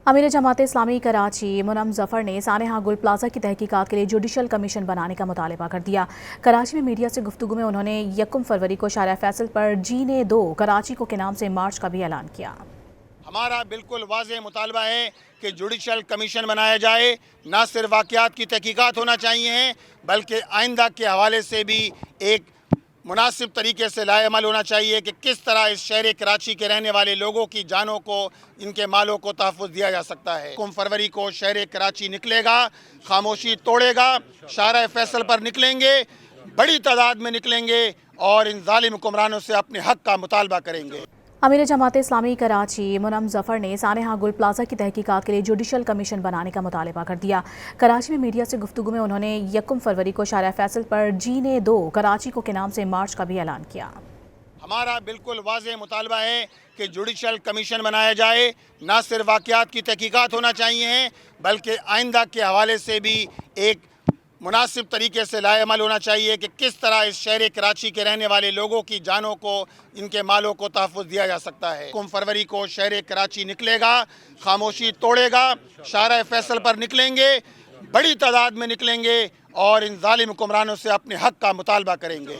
अमीर जमात इस्लामी कराची मुनम जफर ने सानेहा गुल प्लाजा की तहकीकात के लिए जुडिशल कमीशन बनाने का मुतालबा कर दिया। कराची में मीडिया से गुफ्तगू में उन्होंने 1 फरवरी को शारा फैसल पर जीने दो कराची को के नाम से मार्च का भी ऐलान किया। हमारा बिल्कुल वाज़ेह मुतालबा है कि जुडिशल कमीशन बनाया जाए। ना सिर्फ वाक़यात की तहकीकात होना चाहिए बल्कि आइंदा के हवाले से भी एक मुनासिब तरीके से लाएअमल होना चाहिए कि किस तरह इस शहर कराची के रहने वाले लोगों की जानों को, इनके मालों को तहफ़्फ़ुज़ दिया जा सकता है। 1 फरवरी को शहर कराची निकलेगा, खामोशी तोड़ेगा, शारा फैसल पर निकलेंगे, बड़ी तादाद में निकलेंगे और इन ज़ालिम हुक्मरानों से अपने हक़ का मुतालबा करेंगे। अमीर जमात इस्लामी कराची मुनम जफर ने सानेहा गुल प्लाजा की तहकीकात के लिए जुडिशल कमीशन बनाने का मुतालबा कर दिया। कराची में मीडिया से गुफ्तगू में उन्होंने 1 फरवरी को शारा फैसल पर जीने दो कराची को के नाम से मार्च का भी ऐलान किया। हमारा बिल्कुल वाज़ेह मुतालबा है कि जुडिशल कमीशन बनाया जाए। ना सिर्फ वाक़यात की तहकीकात होना चाहिए बल्कि आइंदा के हवाले से भी एक मुनासिब तरीके से लाएअमल होना चाहिए कि किस तरह इस शहर कराची के रहने वाले लोगों की जानों को, इनके मालों को तहफ़्फ़ुज़ दिया जा सकता है। 1 फरवरी को शहर कराची निकलेगा, खामोशी तोड़ेगा, शारा फैसल पर निकलेंगे, बड़ी तादाद में निकलेंगे और इन ज़ालिम हुक्मरानों से अपने हक़ का मुतालबा करेंगे।